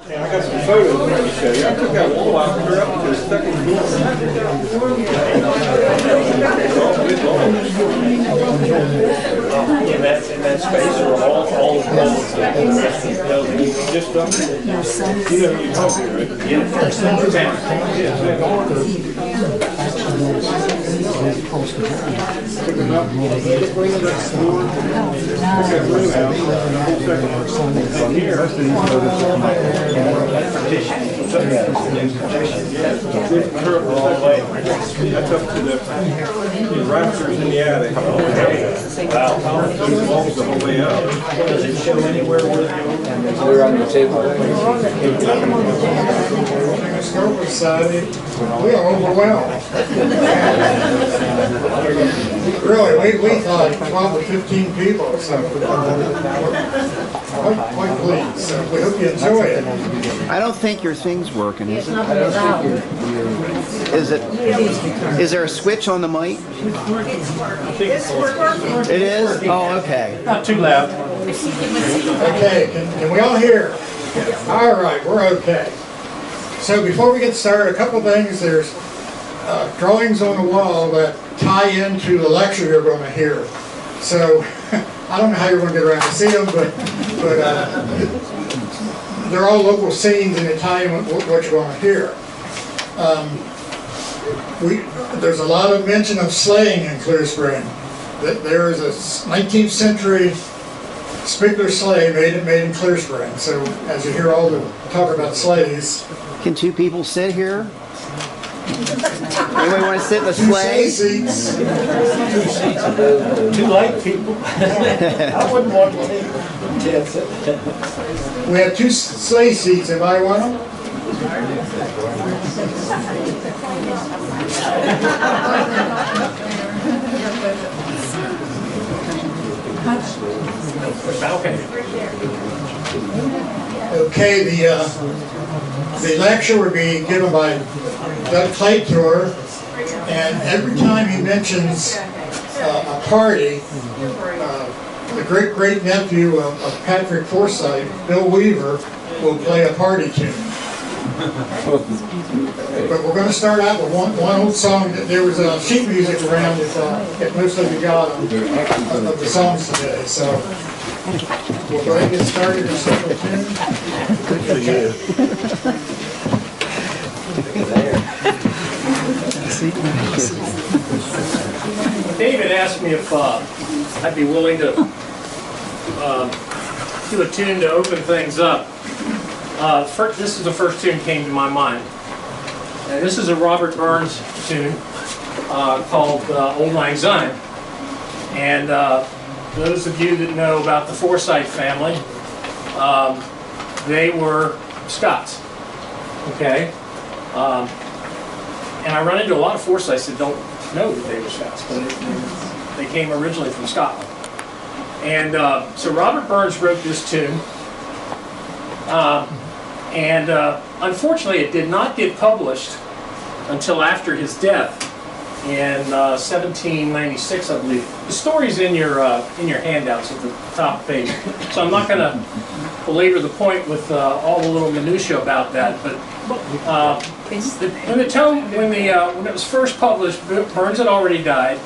Yeah, I got some photos I can show you. I took that wall out and clear up to the second floor. In that space are all the walls just up there. You know who you're talking, right? Took them up, bring it up to the floor. Took that room out, and here, that's up to the rafters in the attic. Wow. Those walls the whole way up. Does it show anywhere where they're on the table? Scope Society, we are overwhelmed. Really, we thought 12 or 15 people or something. Quite pleased. So we hope you enjoy it. I don't think your thing's working, is it? Is there a switch on the mic? It is? Oh, okay. Not too loud. Okay, can we all hear? All right, we're okay. So before we get started, a couple things. There's drawings on the wall that tie into the lecture you're going to hear. So I don't know how you're going to get around to see them, but they're all local scenes and they tie in with what you're going to hear. There's a lot of mention of sleighing in Clear Spring. There is a 19th century Spiegler sleigh made in Clear Spring. So as you hear all the talk about sleighs. Can two people sit here? Anybody want to sit in the sleigh? Two seats. Two light people. I wouldn't want one. We have two sleigh seats. Anybody want them? Okay, the lecture will be given by Doug Claytor, and every time he mentions a party, the great nephew of Patrick Forsyth, Bill Weaver, will play a party tune. But we're going to start out with one old song. There was sheet music around that most of you got of the songs today. So we'll go ahead and get started with simple tune. Good for you. David asked me if I'd be willing to do a tune to open things up. This is the first tune that came to my mind. And this is a Robert Burns tune called Auld Lang Syne. And those of you that know about the Forsyth family, they were Scots. Okay? And I run into a lot of Forsyths that don't know that they were Scots, but they came originally from Scotland. And so Robert Burns wrote this tune. Unfortunately, it did not get published until after his death in 1796, I believe. The story's in your handouts at the top page, so I'm not going to belabor the point with all the little minutiae about that. But when it was first published, Burns had already died,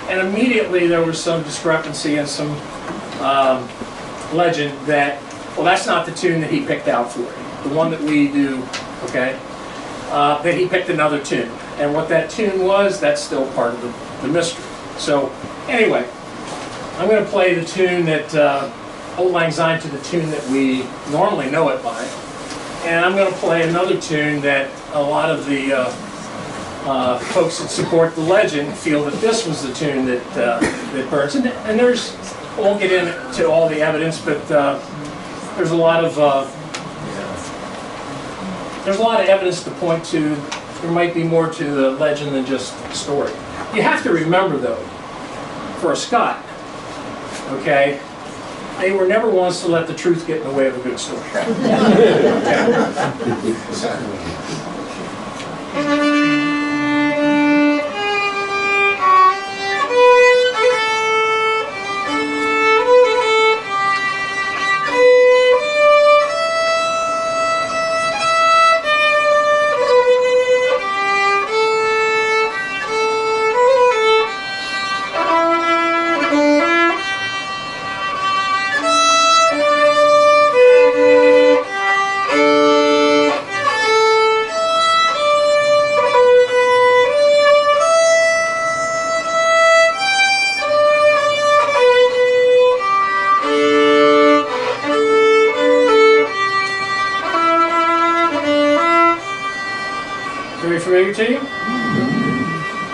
and immediately there was some discrepancy and some legend that, well, that's not the tune that he picked out for him. The one that we do, okay, that he picked another tune. And what that tune was, that's still part of the mystery. So, anyway, I'm going to play the tune that, Auld Lang Syne, to the tune that we normally know it by. And I'm going to play another tune that a lot of the folks that support the legend feel that this was the tune that Burns. And there's, I won't get into all the evidence, but there's a lot of evidence to point to. There might be more to the legend than just the story. You have to remember, though, for a Scot, okay, they were never ones to let the truth get in the way of a good story.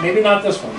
maybe not this one.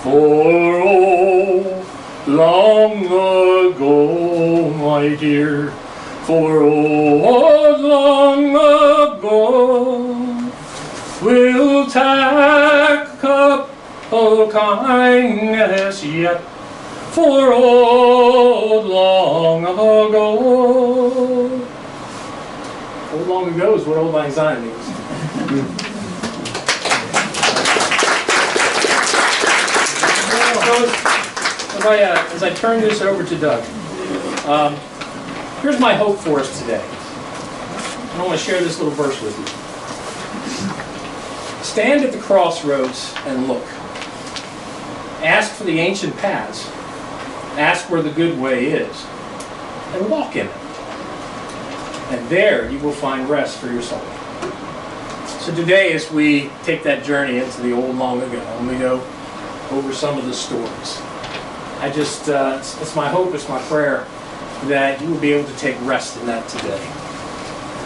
For oh, long ago, my dear, for oh, long ago, we'll tack up a kindness yet, for old long ago. Old long ago is what Old Lang Syne means. As I turn this over to Doug, here's my hope for us today. I want to share this little verse with you. Stand at the crossroads and look. Ask for the ancient paths. Ask where the good way is. And walk in it. And there you will find rest for your soul. So today, as we take that journey into the old long ago, and we go over some of the stories, I just, it's my hope, it's my prayer that you will be able to take rest in that today.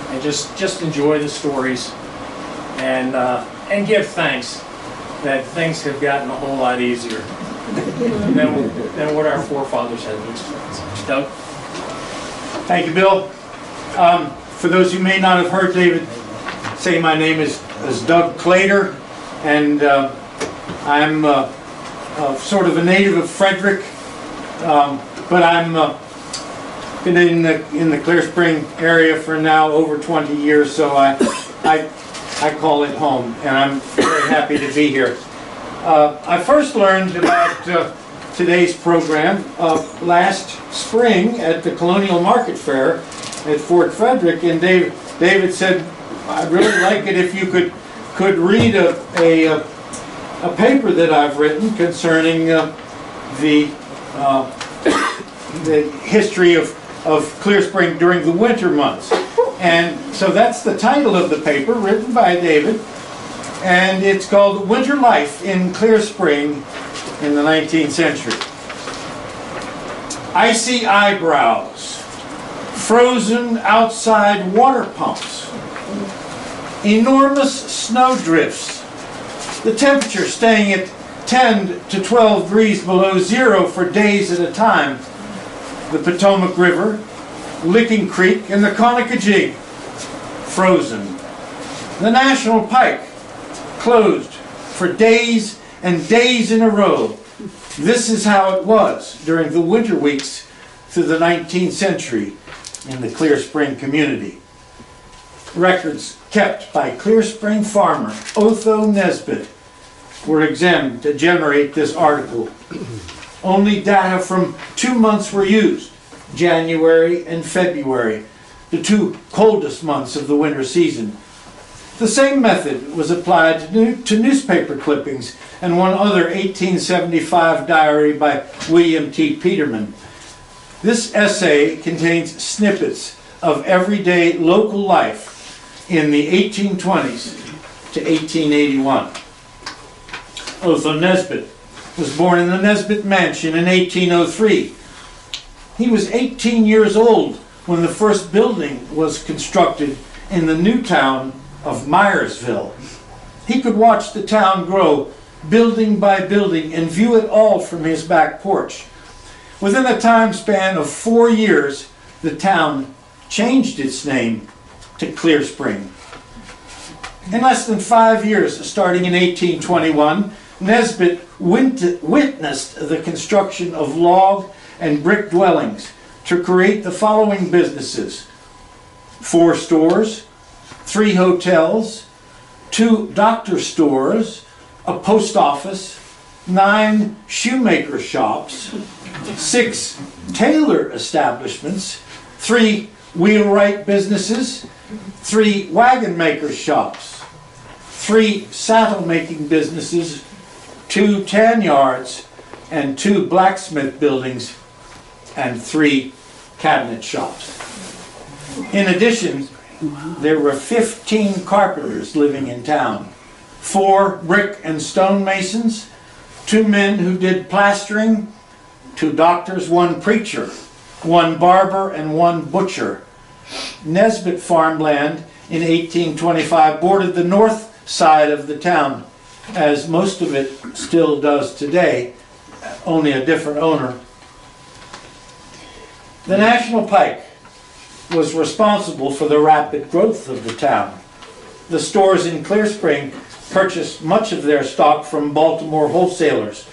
And just enjoy the stories and give thanks that things have gotten a whole lot easier than what our forefathers had to experience. Doug? Thank you, Bill. For those who may not have heard David say, my name is Doug Claytor, and I'm sort of a native of Frederick, but I'm been in the Clear Spring area for now over 20 years, so I call it home, and I'm very happy to be here. I first learned about today's program last spring at the Colonial Market Fair at Fort Frederick, and David said, I'd really like it if you could read a paper that I've written concerning the history of Clear Spring during the winter months. And so that's the title of the paper, written by David, and it's called Winter Life in Clear Spring in the 19th Century. Icy eyebrows, frozen outside water pumps, enormous snow drifts, the temperature staying at 10 to 12 degrees below zero for days at a time, the Potomac River, Licking Creek, and the Conococheague frozen. The National Pike closed for days and days in a row. This is how it was during the winter weeks through the 19th century in the Clear Spring community. Records kept by Clear Spring farmer Otho Nesbitt were examined to generate this article. Only data from 2 months were used, January and February, the two coldest months of the winter season. The same method was applied to newspaper clippings and one other 1875 diary by William T. Peterman. This essay contains snippets of everyday local life in the 1820s to 1881. Otho Nesbitt was born in the Nesbitt Mansion in 1803. He was 18 years old when the first building was constructed in the new town of Myersville. He could watch the town grow building by building and view it all from his back porch. Within a time span of 4 years, the town changed its name to Clear Spring. In less than 5 years, starting in 1821, Nesbitt witnessed the construction of log and brick dwellings to create the following businesses: 4 stores, 3 hotels, 2 doctor stores, a post office, 9 shoemaker shops, 6 tailor establishments, 3 wheelwright businesses, 3 wagon maker shops, 3 saddle making businesses, 2 tan yards, and 2 blacksmith buildings, and 3 cabinet shops. In addition, there were 15 carpenters living in town, 4 brick and stone masons, 2 men who did plastering, 2 doctors, 1 preacher, 1 barber, and 1 butcher. Nesbitt farmland in 1825 bordered the north side of the town, as most of it still does today, only a different owner. The National Pike was responsible for the rapid growth of the town. The stores in Clear Spring purchased much of their stock from Baltimore wholesalers,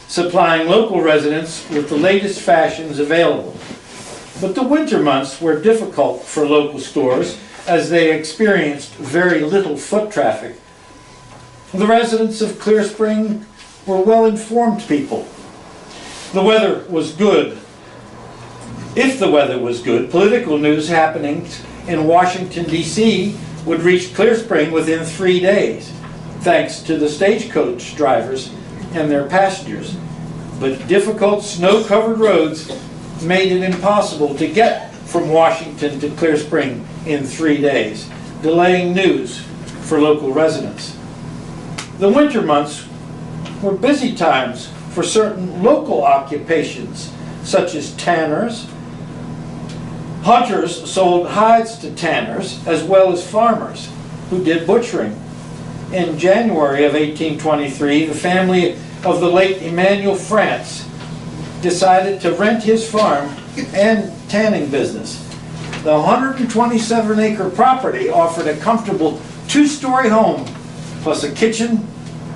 supplying local residents with the latest fashions available. But the winter months were difficult for local stores as they experienced very little foot traffic. The residents of Clear Spring were well-informed people. The weather was good. If the weather was good, political news happening in Washington, D.C. would reach Clear Spring within 3 days, thanks to the stagecoach drivers and their passengers. But difficult snow-covered roads made it impossible to get from Washington to Clear Spring in 3 days, delaying news for local residents. The winter months were busy times for certain local occupations, such as tanners. Hunters sold hides to tanners, as well as farmers who did butchering. In January of 1823, the family of the late Emmanuel France decided to rent his farm and tanning business. The 127-acre property offered a comfortable 2-story home, plus a kitchen,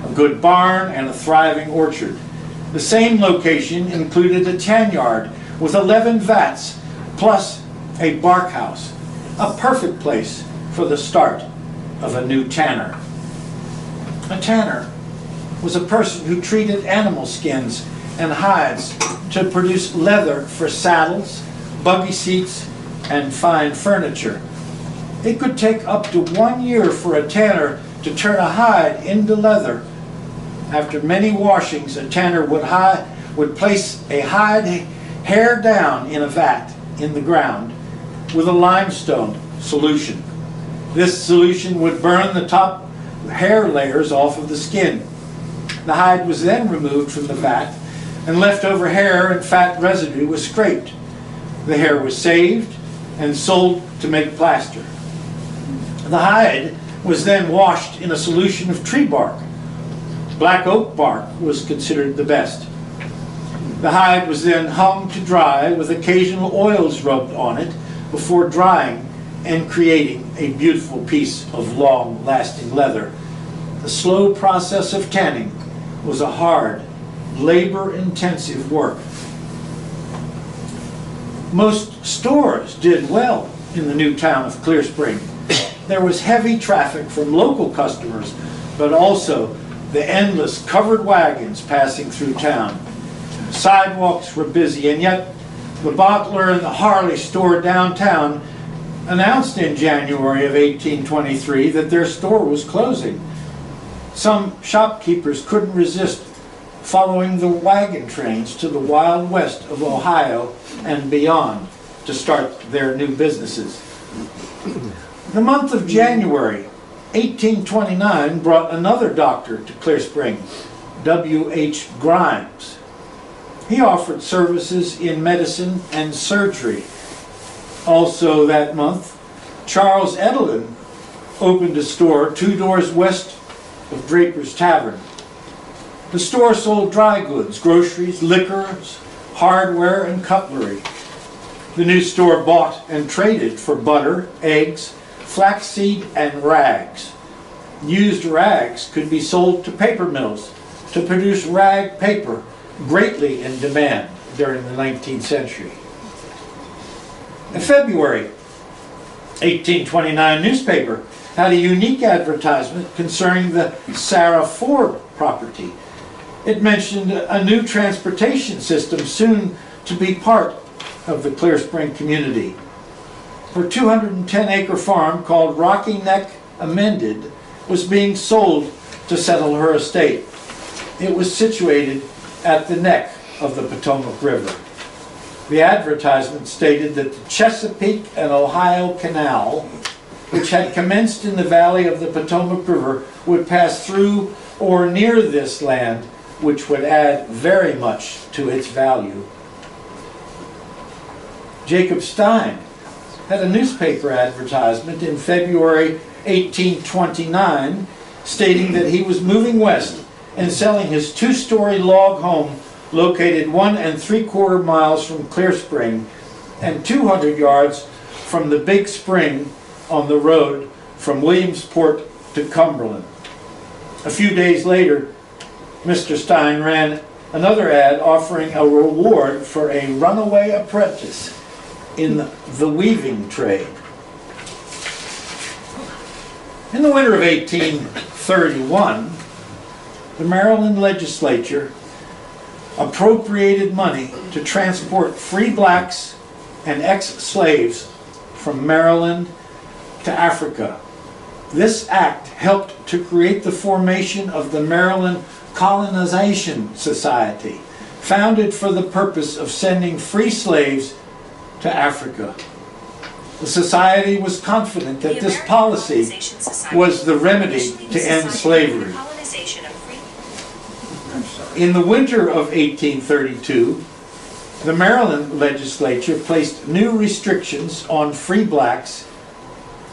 a good barn, and a thriving orchard. The same location included a tan yard with 11 vats, plus a bark house, a perfect place for the start of a new tanner. A tanner was a person who treated animal skins and hides to produce leather for saddles, buggy seats, and fine furniture. It could take up to 1 year for a tanner to turn a hide into leather. After many washings, a tanner would place a hide hair down in a vat in the ground with a limestone solution. This solution would burn the top hair layers off of the skin. The hide was then removed from the vat, and leftover hair and fat residue was scraped. The hair was saved and sold to make plaster. The hide was then washed in a solution of tree bark. Black oak bark was considered the best. The hide was then hung to dry with occasional oils rubbed on it before drying and creating a beautiful piece of long-lasting leather. The slow process of tanning was a hard, labor-intensive work. Most stores did well in the new town of Clear Spring. There was heavy traffic from local customers, but also the endless covered wagons passing through town. Sidewalks were busy, and yet the Bottler and the Harley store downtown announced in January of 1823 that their store was closing. Some shopkeepers couldn't resist following the wagon trains to the Wild West of Ohio and beyond to start their new businesses. The month of January 1829 brought another doctor to Clear Spring, W.H. Grimes. He offered services in medicine and surgery. Also that month, Charles Edelin opened a store 2 doors west of Draper's Tavern. The store sold dry goods, groceries, liquors, hardware, and cutlery. The new store bought and traded for butter, eggs, flaxseed, and rags. Used rags could be sold to paper mills to produce rag paper, greatly in demand during the 19th century. A February 1829 newspaper had a unique advertisement concerning the Sarah Ford property. It mentioned a new transportation system soon to be part of the Clear Spring community. Her 210-acre farm called Rocky Neck Amended was being sold to settle her estate. It was situated at the neck of the Potomac River. The advertisement stated that the Chesapeake and Ohio Canal, which had commenced in the valley of the Potomac River, would pass through or near this land, which would add very much to its value. Jacob Stein had a newspaper advertisement in February 1829 stating that he was moving west and selling his 2-story log home located 1 3/4 miles from Clear Spring and 200 yards from the big spring on the road from Williamsport to Cumberland. A few days later, Mr. Stein ran another ad offering a reward for a runaway apprentice in the weaving trade. In the winter of 1831, the Maryland legislature appropriated money to transport free blacks and ex-slaves from Maryland to Africa. This act helped to create the formation of the Maryland Colonization Society, founded for the purpose of sending free slaves to Africa. The society was confident that this policy was the remedy to end slavery. In the winter of 1832, the Maryland legislature placed new restrictions on free blacks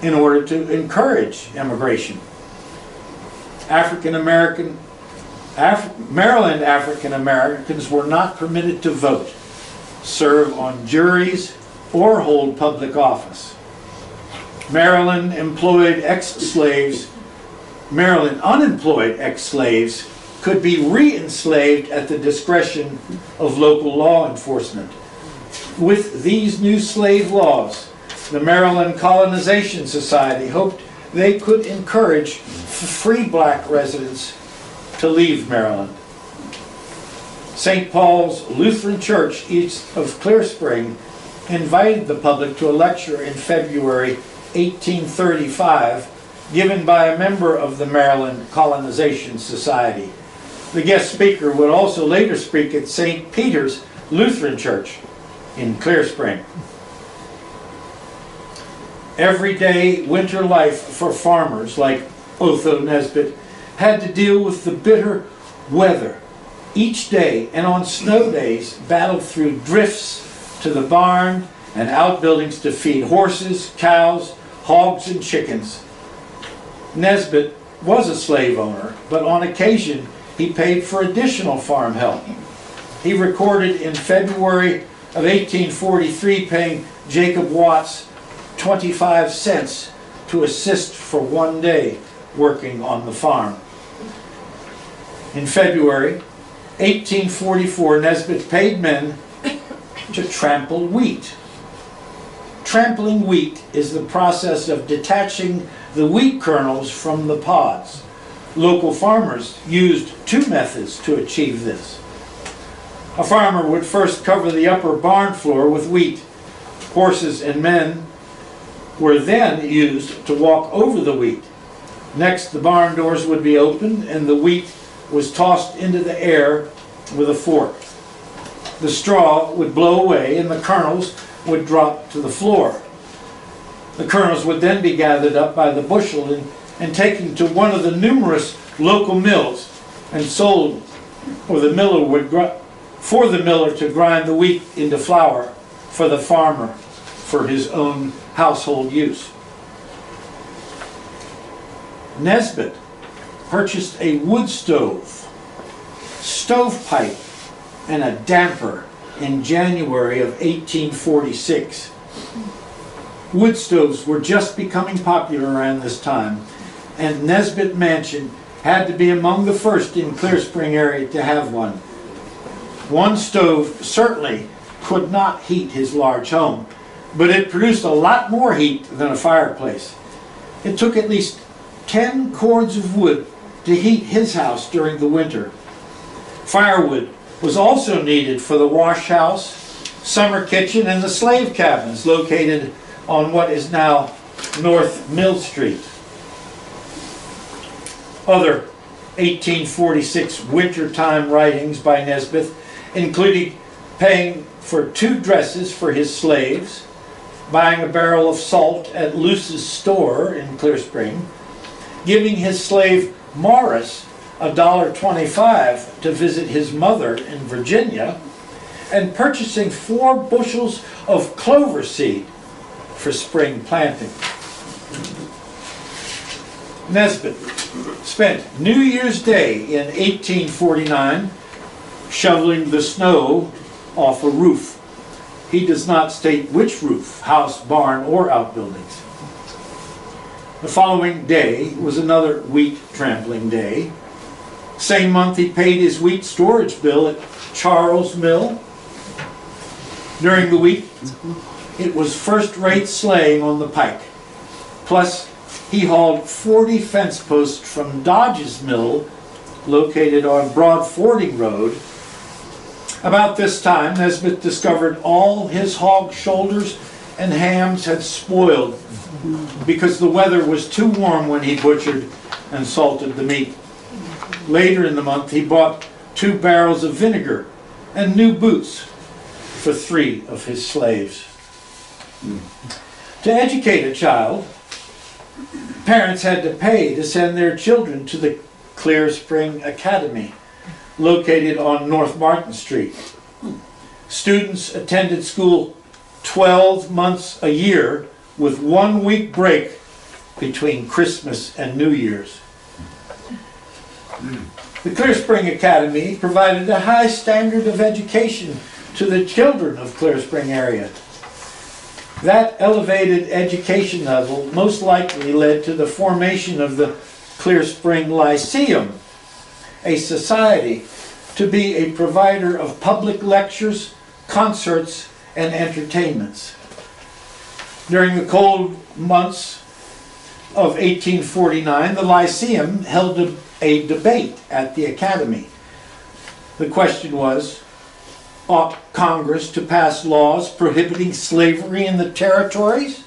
in order to encourage immigration. Maryland African Americans were not permitted to vote, serve on juries, or hold public office. Maryland unemployed ex-slaves could be re-enslaved at the discretion of local law enforcement. With these new slave laws, the Maryland Colonization Society hoped they could encourage free black residents to leave Maryland. St. Paul's Lutheran Church, east of Clear Spring, invited the public to a lecture in February 1835 given by a member of the Maryland Colonization Society. The guest speaker would also later speak at St. Peter's Lutheran Church in Clear Spring. Everyday winter life for farmers like Otho Nesbitt had to deal with the bitter weather. Each day, and on snow days, battled through drifts to the barn and outbuildings to feed horses, cows, hogs, and chickens. Nesbitt was a slave owner, but on occasion he paid for additional farm help. He recorded in February of 1843 paying Jacob Watts 25 cents to assist for 1 day working on the farm. In February 1844, Nesbitt paid men to trample wheat. Trampling wheat is the process of detaching the wheat kernels from the pods. Local farmers used 2 methods to achieve this. A farmer would first cover the upper barn floor with wheat. Horses and men were then used to walk over the wheat. Next, the barn doors would be opened and the wheat was tossed into the air with a fork. The straw would blow away and the kernels would drop to the floor. The kernels would then be gathered up by the bushel and taken to one of the numerous local mills and sold, or the miller would for the miller to grind the wheat into flour for the farmer for his own household use. Nesbitt purchased a wood stove, stovepipe, and a damper in January of 1846. Wood stoves were just becoming popular around this time, and Nesbitt Mansion had to be among the first in Clear Spring area to have one. One stove certainly could not heat his large home, but it produced a lot more heat than a fireplace. It took at least 10 cords of wood to heat his house during the winter. Firewood was also needed for the wash house, summer kitchen, and the slave cabins located on what is now North Mill Street. Other 1846 wintertime writings by Nesbit, including paying for 2 dresses for his slaves, buying a barrel of salt at Luce's store in Clear Spring, giving his slave Morris $1.25 to visit his mother in Virginia, and purchasing 4 bushels of clover seed for spring planting. Nesbit spent New Year's Day in 1849 shoveling the snow off a roof. He does not state which roof, house, barn, or outbuildings. The following day was another wheat trampling day. Same month he paid his wheat storage bill at Charles Mill. During the week, it was first-rate sleighing on the pike. Plus, he hauled 40 fence posts from Dodge's Mill, located on Broad Fording Road. About this time, Nesbit discovered all his hog shoulders and hams had spoiled because the weather was too warm when he butchered and salted the meat. Later in the month, he bought 2 barrels of vinegar and new boots for 3 of his slaves. To educate a child, parents had to pay to send their children to the Clear Spring Academy, located on North Martin Street. Students attended school 12 months a year with 1 week break between Christmas and New Year's. The Clear Spring Academy provided a high standard of education to the children of Clear Spring area. That elevated education level most likely led to the formation of the Clear Spring Lyceum, a society to be a provider of public lectures, concerts, and entertainments. During the cold months of 1849, the Lyceum held a debate at the Academy. The question was, ought Congress to pass laws prohibiting slavery in the territories?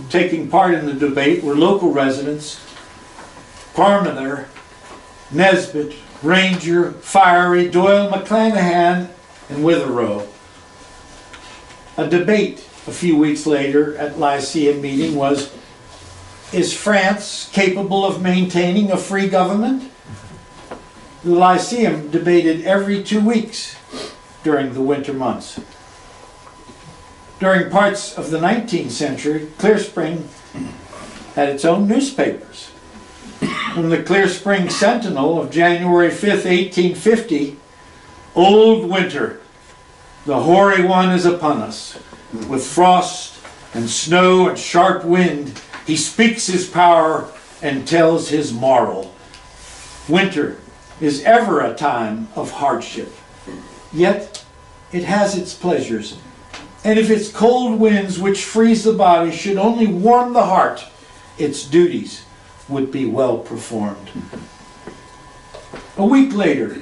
Taking part in the debate were local residents, Parmenter, Nesbit, Ranger, Fiery, Doyle, McClanahan, and Witherow. A debate a few weeks later at Lyceum meeting was, is France capable of maintaining a free government? The Lyceum debated every 2 weeks during the winter months. During parts of the 19th century, Clear Spring had its own newspapers. From the Clear Spring Sentinel of January 5th, 1850, Old Winter, the hoary one is upon us. With frost and snow and sharp wind, he speaks his power and tells his moral. Winter is ever a time of hardship, yet it has its pleasures. And if its cold winds which freeze the body should only warm the heart, its duties would be well performed. A week later,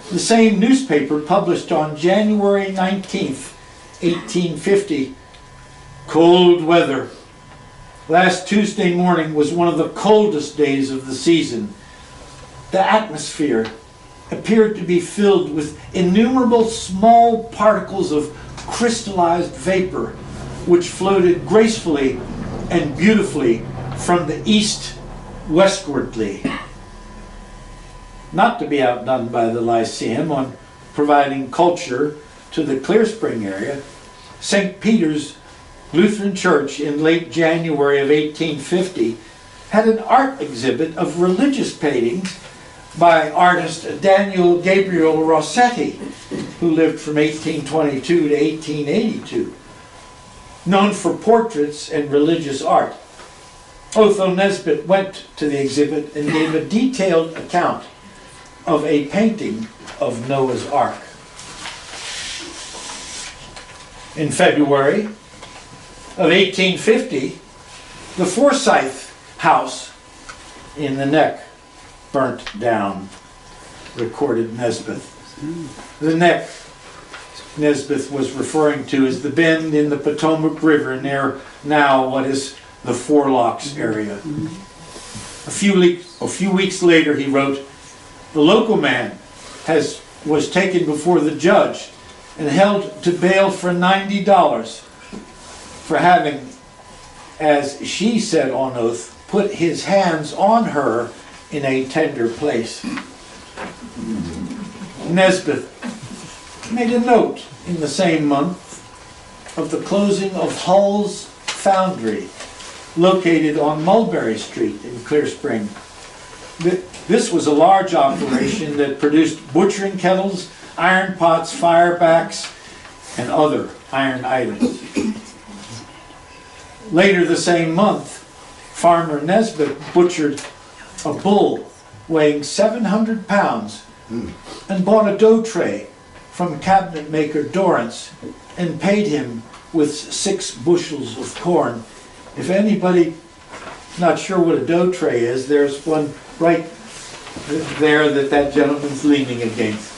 the same newspaper published on January 19th, 1850, cold weather. Last Tuesday morning was one of the coldest days of the season. The atmosphere appeared to be filled with innumerable small particles of crystallized vapor which floated gracefully and beautifully from the east westwardly. Not to be outdone by the Lyceum on providing culture to the Clear Spring area, St. Peter's Lutheran Church in late January of 1850 had an art exhibit of religious paintings by artist Daniel Gabriel Rossetti, who lived from 1822 to 1882, known for portraits and religious art. Otho Nesbit went to the exhibit and gave a detailed account of a painting of Noah's Ark. In February of 1850, The Forsyth house in the Neck burnt down, recorded Nesbeth. The Neck Nesbeth was referring to as the bend in the Potomac River near now what is the Four Locks area. A few weeks later he wrote, "The local man was taken before the judge and held to bail for $90 for having, as she said on oath, put his hands on her in a tender place." Nesbeth made a note in the same month of the closing of Hull's Foundry, located on Mulberry Street in Clear Spring. This was a large operation that produced butchering kettles, iron pots, firebacks, and other iron items. Later the same month, Farmer Nesbeth butchered a bull weighing 700 pounds and bought a dough tray from cabinet maker Dorrance and paid him with 6 bushels of corn. If anybody not sure what a dough tray is, there's one right there that gentleman's leaning against.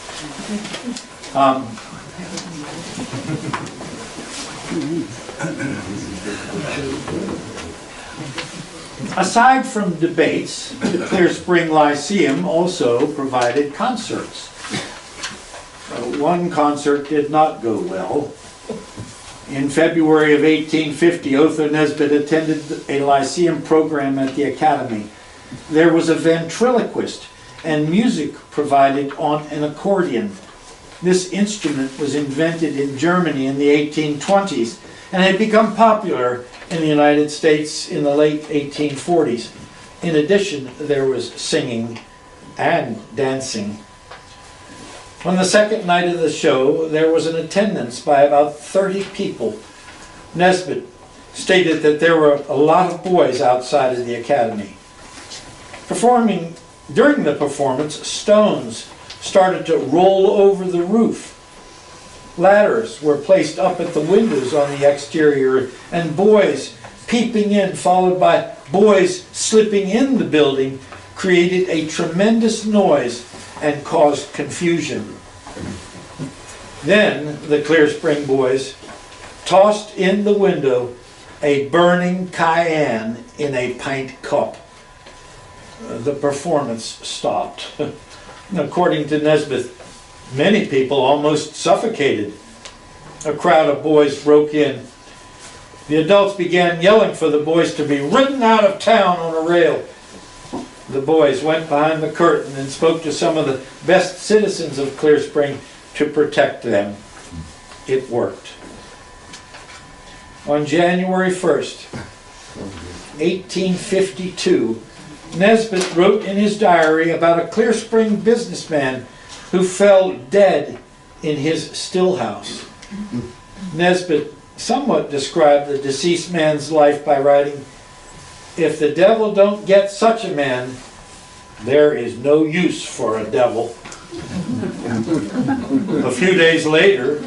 Aside from debates, the Clear Spring Lyceum also provided concerts. One concert did not go well. In February of 1850, Otho Nesbeth attended a Lyceum program at the Academy. There was a ventriloquist and music provided on an accordion. This instrument was invented in Germany in the 1820s and had become popular in the United States in the late 1840s. In addition, there was singing and dancing. On the second night of the show, there was an attendance by about 30 people. Nesbeth stated that there were a lot of boys outside of the Academy. During the performance, stones started to roll over the roof. Ladders were placed up at the windows on the exterior, and boys peeping in, followed by boys slipping in the building, created a tremendous noise and caused confusion. Then the Clear Spring boys tossed in the window a burning cayenne in a pint cup. The performance stopped. According to Nesbeth, many people almost suffocated. A crowd of boys broke in. The adults began yelling for the boys to be ridden out of town on a rail. The boys went behind the curtain and spoke to some of the best citizens of Clear Spring to protect them. It worked. On January 1st, 1852, Nesbeth wrote in his diary about a Clear Spring businessman who fell dead in his still house. Nesbeth somewhat described the deceased man's life by writing, "If the devil don't get such a man, there is no use for a devil." A few days later,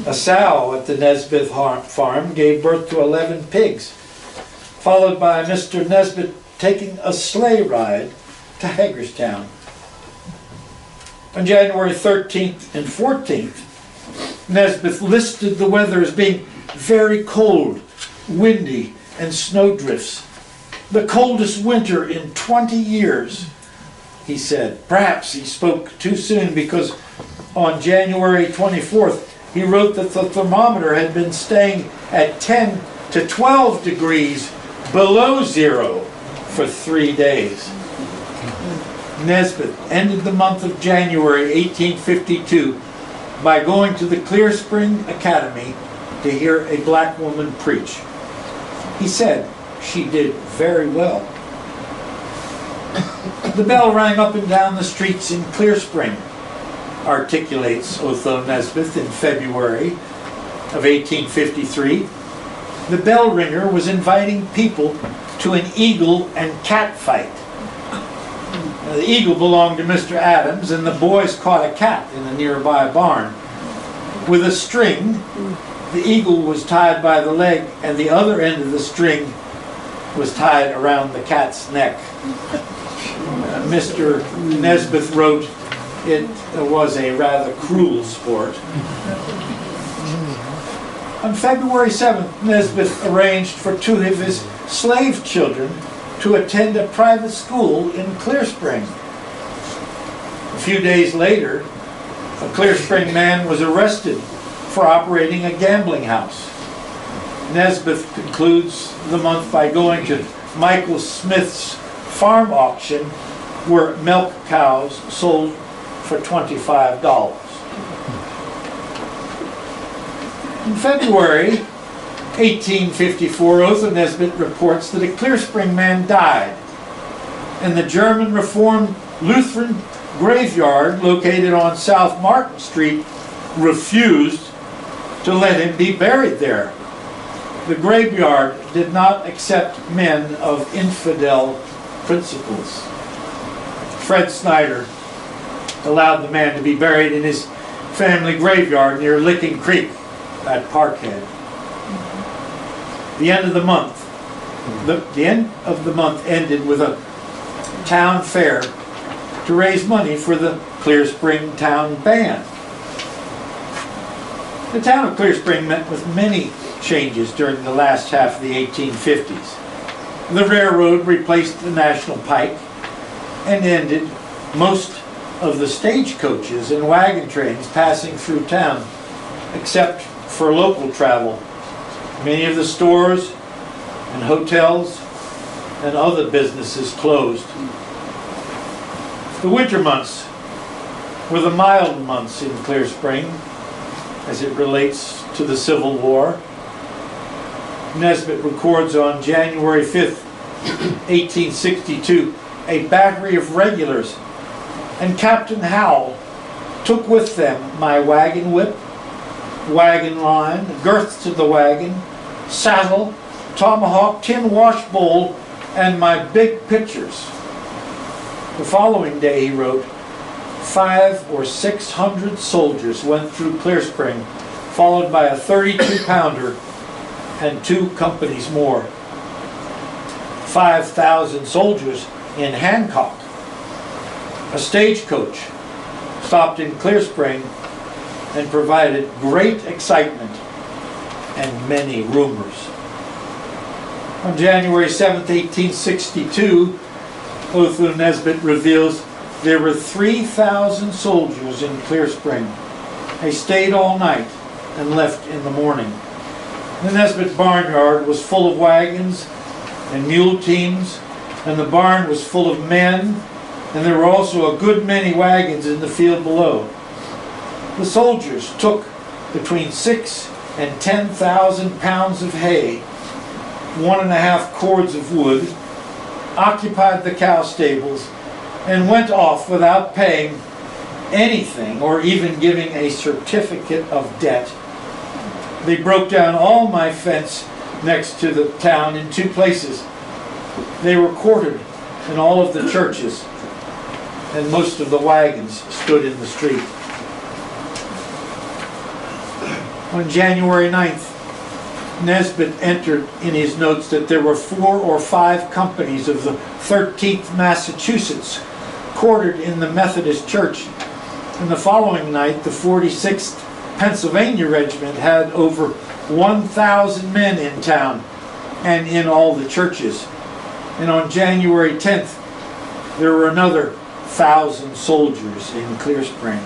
a sow at the Nesbeth farm gave birth to 11 pigs, followed by Mr. Nesbeth taking a sleigh ride to Hagerstown. On January 13th and 14th, Nesbeth listed the weather as being very cold, windy, and snowdrifts. The coldest winter in 20 years, he said. Perhaps he spoke too soon, because on January 24th, he wrote that the thermometer had been staying at 10 to 12 degrees below zero for 3 days. Nesbeth ended the month of January 1852 by going to the Clear Spring Academy to hear a black woman preach. He said she did very well. The bell rang up and down the streets in Clear Spring, articulates Otho Nesbeth in February of 1853. The bell ringer was inviting people to an eagle and cat fight. The eagle belonged to Mr. Adams, and the boys caught a cat in a nearby barn. With a string, the eagle was tied by the leg, and the other end of the string was tied around the cat's neck. Mr. Nesbith wrote, it was a rather cruel sport. On February 7th, Nesbith arranged for 2 of his slave children to attend a private school in Clear Spring. A few days later, a Clear Spring man was arrested for operating a gambling house. Nesbith concludes the month by going to Michael Smith's farm auction, where milk cows sold for $25. In February 1854, Otho Nesbit reports that a Clear Spring man died, and the German Reformed Lutheran graveyard located on South Martin Street refused to let him be buried there. The graveyard did not accept men of infidel principles. Fred Snyder allowed the man to be buried in his family graveyard near Licking Creek at Parkhead. The end of the month ended with a town fair to raise money for the Clear Spring Town Band. The town of Clear Spring met with many changes during the last half of the 1850s. The railroad replaced the National Pike and ended most of the stagecoaches and wagon trains passing through town, except for local travel. Many of the stores and hotels and other businesses closed. The winter months were the mild months in Clear Spring as it relates to the Civil War. Nesbit records on January 5th, 1862, a battery of regulars and Captain Howell took with them my wagon whip, wagon line, girths to the wagon, saddle, tomahawk, tin wash bowl, and my big pitchers. The following day, he wrote, 500 or 600 soldiers went through Clear Spring, followed by a 32-pounder and 2 companies more. 5,000 soldiers in Hancock. A stagecoach stopped in Clear Spring and provided great excitement and many rumors. On January 7, 1862, Otho Nesbit reveals there were 3,000 soldiers in Clear Spring. They stayed all night and left in the morning. The Nesbit barnyard was full of wagons and mule teams, and the barn was full of men, and there were also a good many wagons in the field below. The soldiers took between 6,000 and 10,000 pounds of hay, 1.5 cords of wood, occupied the cow stables, and went off without paying anything or even giving a certificate of debt. They broke down all my fence next to the town in 2 places. They were quartered in all of the churches, and most of the wagons stood in the street. On January 9th, Nesbit entered in his notes that there were 4 or 5 companies of the 13th Massachusetts quartered in the Methodist Church, and the following night the 46th Pennsylvania Regiment had over 1,000 men in town and in all the churches. And on January 10th, there were another 1,000 soldiers in Clear Spring.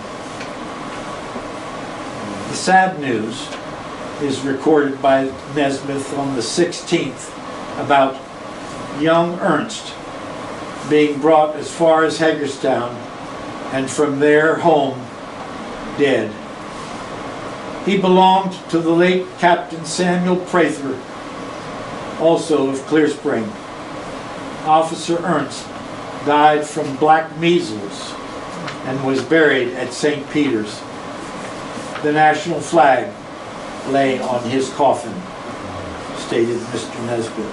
The sad news is recorded by Nesbit on the 16th about young Ernst being brought as far as Hagerstown and from there home dead. He belonged to the late Captain Samuel Prather, also of Clear Spring. Officer Ernst died from black measles and was buried at St. Peter's. The national flag lay on his coffin, stated Mr. Nesbit.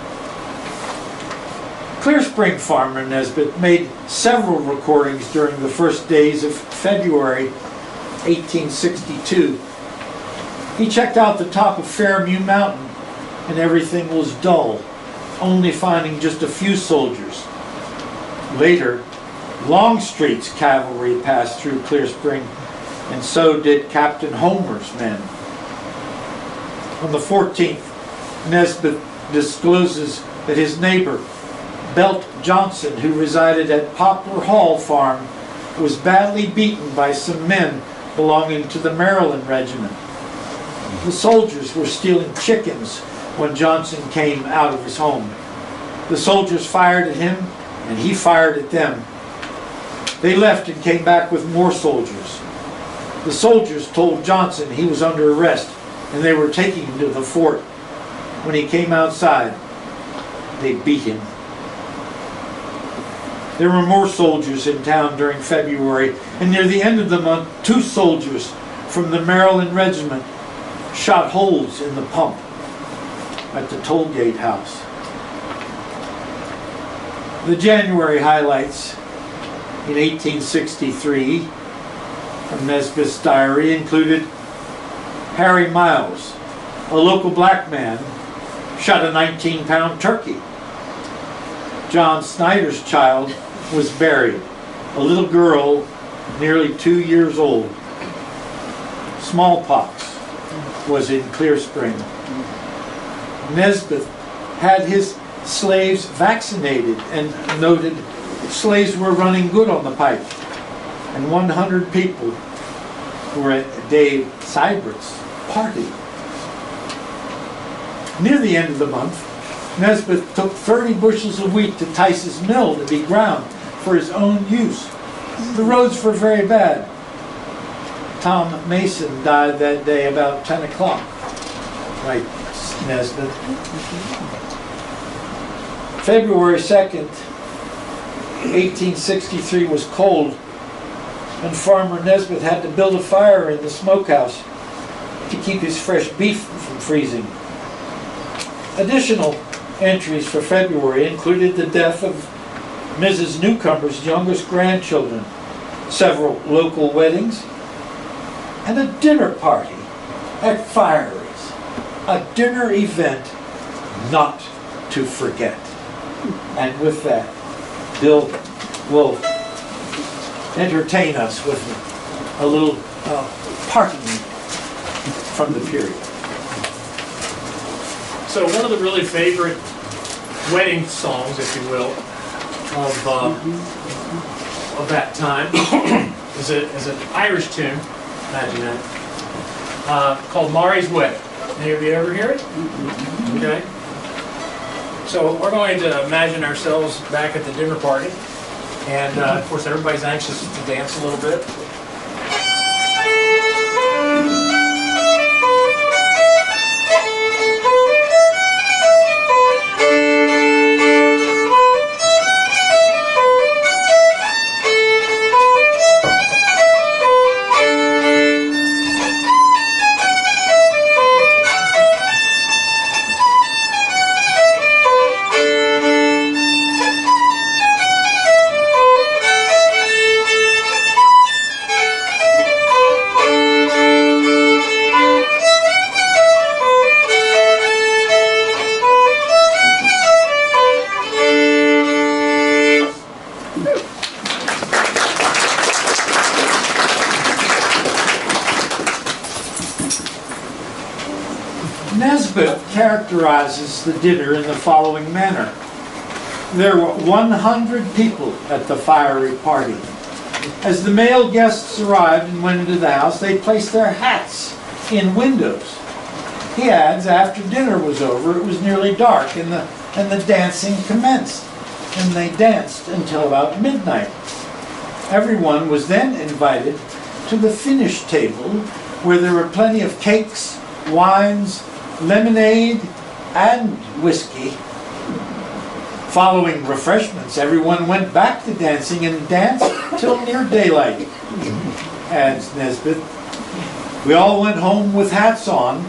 Clear Spring farmer Nesbit made several recordings during the first days of February 1862. He checked out the top of Fairview Mountain and everything was dull. only finding just a few soldiers. Later, Longstreet's cavalry passed through Clear Spring, and so did Captain Homer's men. On the 14th, Nesbit discloses that his neighbor, Belt Johnson, who resided at Poplar Hall Farm, was badly beaten by some men belonging to the Maryland Regiment. The soldiers were stealing chickens when Johnson came out of his home. The soldiers fired at him, and he fired at them. They left and came back with more soldiers. The soldiers told Johnson he was under arrest, and they were taking him to the fort. When he came outside, they beat him. There were more soldiers in town during February, and near the end of the month, 2 soldiers from the Maryland Regiment shot holes in the pump at the toll gate house. The January highlights in 1863 from Nesbit's diary included Harry Miles, a local black man, shot a 19-pound turkey. John Snyder's child was buried, a little girl nearly 2 years old. Smallpox was in Clear Spring. Nesbit had his slaves vaccinated and noted slaves were running good on the pike. And 100 people were at Dave Seibert's party. Near the end of the month, Nesbit took 30 bushels of wheat to Tice's mill to be ground for his own use. The roads were very bad. Tom Mason died that day about 10 o'clock. Right, Nesbit. February 2nd, 1863 was cold, and Farmer Nesbit had to build a fire in the smokehouse to keep his fresh beef from freezing. Additional entries for February included the death of Mrs. Newcomer's youngest grandchildren, several local weddings, and a dinner party at Fiery's, a dinner event not to forget. And with that, Bill will entertain us with a little parting from the period. So one of the really favorite wedding songs, if you will, of that time is an Irish tune, imagine that, called Mari's Wedding. Any of you ever hear it? Okay. So we're going to imagine ourselves back at the dinner party, and of course everybody's anxious to dance a little bit. Nesbit characterizes the dinner in the following manner. There were 100 people at the fiery party. As the male guests arrived and went into the house, they placed their hats in windows. He adds, after dinner was over, it was nearly dark and the dancing commenced, and they danced until about midnight. Everyone was then invited to the finish table, where there were plenty of cakes, wines, lemonade, and whiskey. Following refreshments, everyone went back to dancing and danced till near daylight. Adds Nesbit, we all went home with hats on,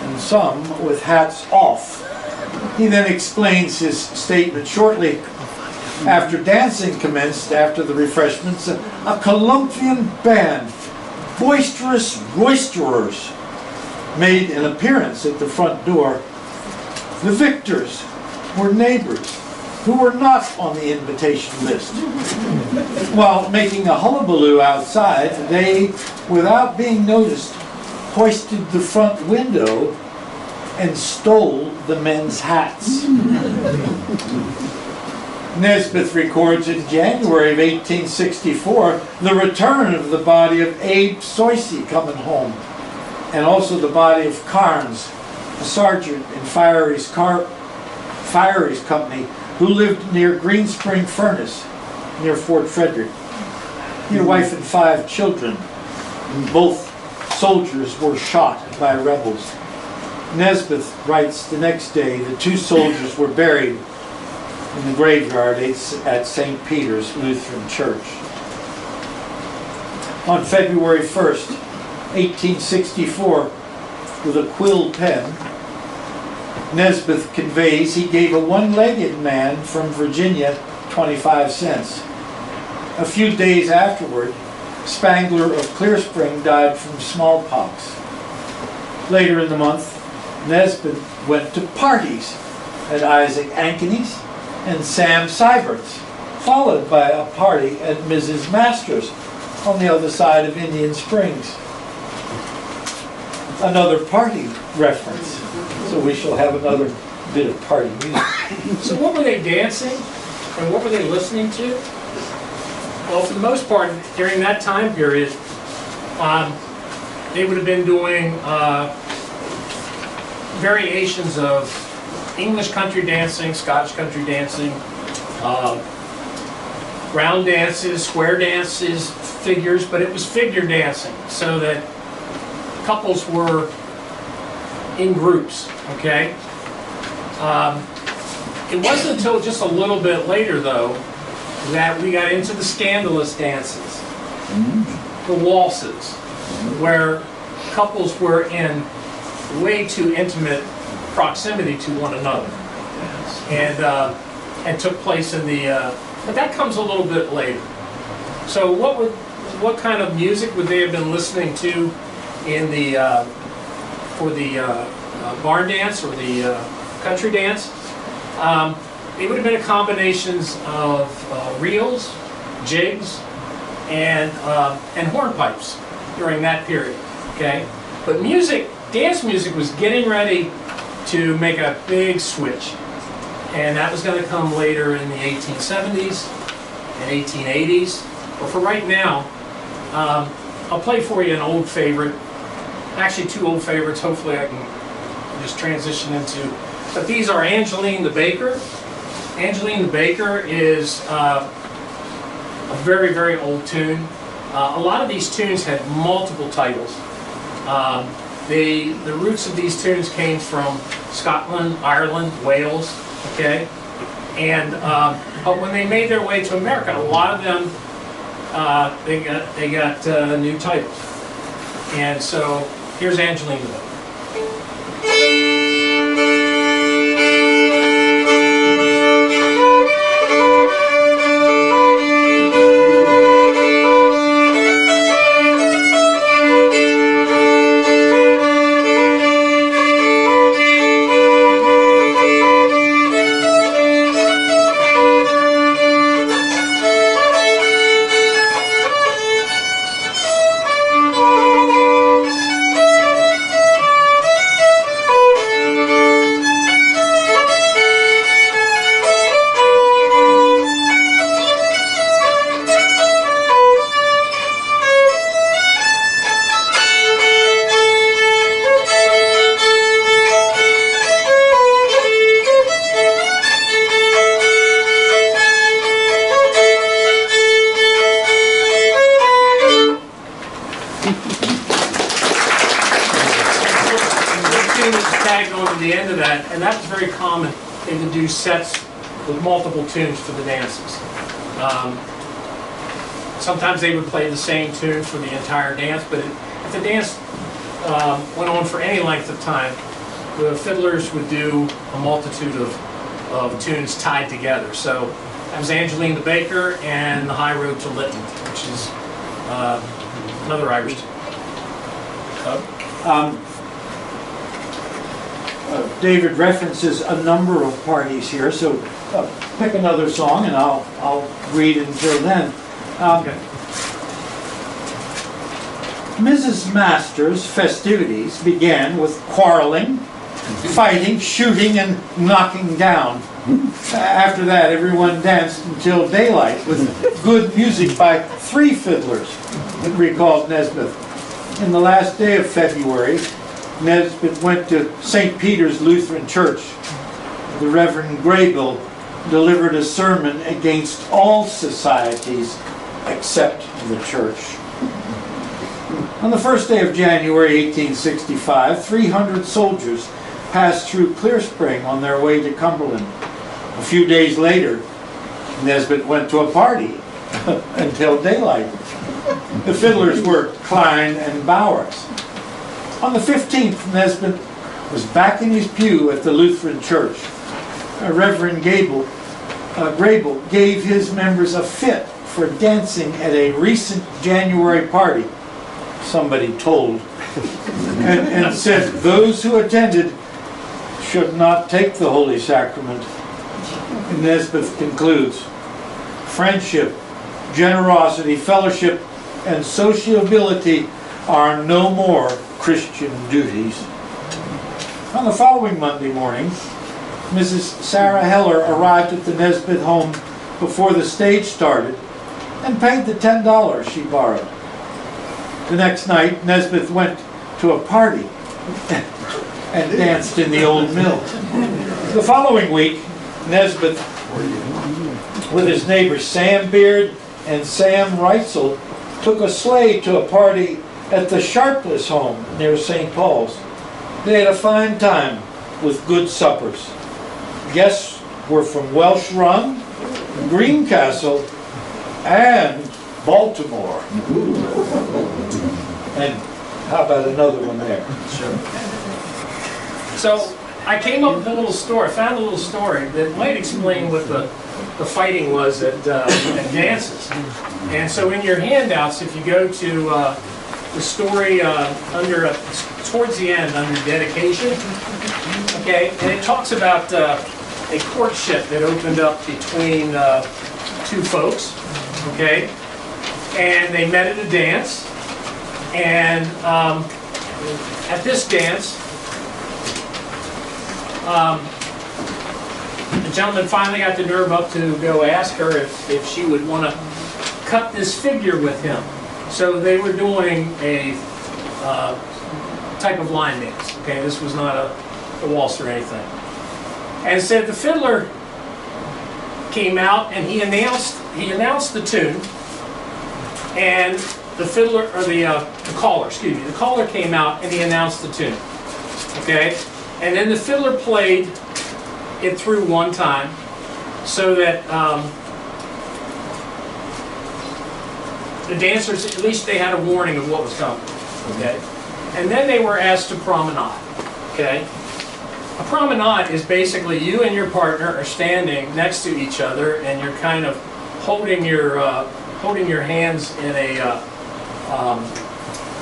and some with hats off. He then explains his statement shortly. After dancing commenced after the refreshments, a Columbian band, boisterous roisterers, made an appearance at the front door. The victors were neighbors who were not on the invitation list. While making a hullabaloo outside, they, without being noticed, hoisted the front window and stole the men's hats. Nesbeth records in January of 1864 the return of the body of Abe Soisey coming home, and also the body of Carnes, a sergeant in Firey's company who lived near Green Spring Furnace, near Fort Frederick. He had a wife and 5 children. Both soldiers were shot by rebels. Nesbeth writes the next day the 2 soldiers were buried in the graveyard at St. Peter's Lutheran Church. On February 1st, 1864, with a quill pen, Nesbeth conveys he gave a one-legged man from Virginia 25 cents. A few days afterward, Spangler of Clear Spring died from smallpox. Later in the month, Nesbeth went to parties at Isaac Ankeny's and Sam Seibert's, followed by a party at Mrs. Masters on the other side of Indian Springs. Another party reference. So we shall have another bit of party music. So what were they dancing and what were they listening to? Well, for the most part, during that time period, they would have been doing variations of English country dancing, Scottish country dancing, round dances, square dances, figures, but it was figure dancing, so that couples were in groups, okay? It wasn't until just a little bit later, though, that we got into the scandalous dances, the waltzes, where couples were in way too intimate proximity to one another, and took place in the. But that comes a little bit later. So what kind of music would they have been listening to in the for the barn dance or the country dance? It would have been a combinations of reels, jigs, and hornpipes during that period. Okay, but music, dance music, was getting ready to make a big switch, and that was going to come later in the 1870s and 1880s. But for right now, I'll play for you an old favorite. Actually, 2 old favorites. Hopefully, I can just transition into. But these are Angeline the Baker. Angeline the Baker is a very, very old tune. A lot of these tunes had multiple titles. The roots of these tunes came from Scotland, Ireland, Wales, okay? And but when they made their way to America, a lot of them they got new titles. And so here's Angeline the Baker. The end of that, and that was very common. They would do sets with multiple tunes for the dances. Sometimes they would play the same tune for the entire dance, but if the dance went on for any length of time, the fiddlers would do a multitude of tunes tied together. So that was Angeline the Baker and the High Road to Lytton, which is another Irish tune. David references a number of parties here, so pick another song and I'll read until then. Mrs. Masters' festivities began with quarreling, fighting, shooting, and knocking down. After that, everyone danced until daylight with good music by 3 fiddlers, it recalls Nesbeth. In the last day of February, Nesbeth went to St. Peter's Lutheran Church. The Reverend Graybill delivered a sermon against all societies except the church. On the first day of January 1865, 300 soldiers passed through Clear Spring on their way to Cumberland. A few days later, Nesbeth went to a party until daylight. The fiddlers were Klein and Bowers. On the 15th, Nesbeth was back in his pew at the Lutheran Church. Reverend Graybill gave his members a fit for dancing at a recent January party, somebody told, and said those who attended should not take the Holy Sacrament. And Nesbeth concludes, friendship, generosity, fellowship, and sociability are no more Christian duties. On the following Monday morning, Mrs. Sarah Heller arrived at the Nesbeth home before the stage started and paid the $10 she borrowed. The next night, Nesbeth went to a party and danced in the old mill. The following week, Nesbeth, with his neighbors Sam Beard and Sam Reitzel, took a sleigh to a party at the Sharpless home near St. Paul's. They had a fine time with good suppers. Guests were from Welsh Run, Greencastle, and Baltimore. And how about another one there? Sure. So I came up with a little story, found a little story that might explain what the fighting was at dances. And so in your handouts, if you go to the story under towards the end under dedication, okay, and it talks about a courtship that opened up between 2 folks, okay, and they met at a dance, and at this dance, the gentleman finally got the nerve up to go ask her if she would want to cut this figure with him. So they were doing a type of line dance. Okay, this was not a waltz or anything. And said the fiddler came out and he announced the tune, and the fiddler or the caller, excuse me, the caller came out and he announced the tune. Okay, and then the fiddler played it through one time, so that the dancers, at least they had a warning of what was coming. Okay, and then they were asked to promenade. Okay, a promenade is basically you and your partner are standing next to each other, and you're kind of holding your hands in a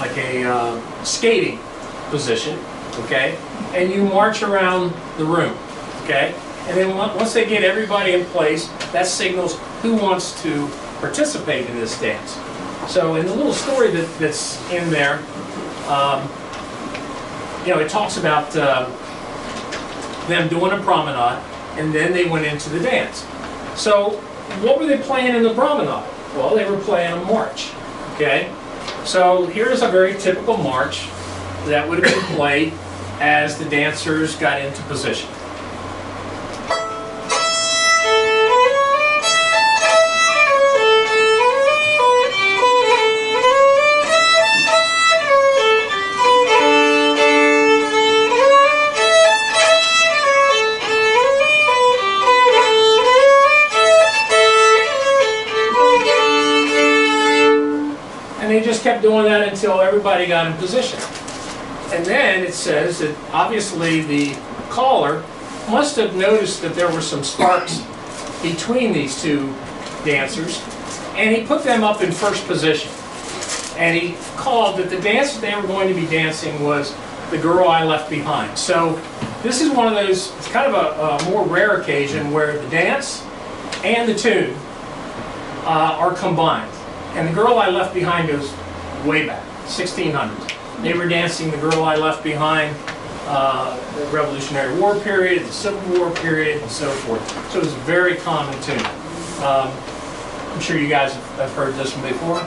like a skating position. Okay, and you march around the room. Okay, and then once they get everybody in place, that signals who wants to participate in this dance. So in the little story that's in there, it talks about them doing a promenade, and then they went into the dance. So what were they playing in the promenade? Well, they were playing a march. Okay, so here's a very typical march that would have been played as the dancers got into position. Kept doing that until everybody got in position. And then it says that obviously the caller must have noticed that there were some sparks between these 2 dancers, and he put them up in first position. And he called that the dance that they were going to be dancing was The Girl I Left Behind. So this is one of those, it's kind of a more rare occasion where the dance and the tune are combined. And The Girl I Left Behind goes way back, 1600s. They were dancing The Girl I Left Behind, the Revolutionary War period, the Civil War period, and so forth. So it's a very common tune. I'm sure you guys have heard this one before.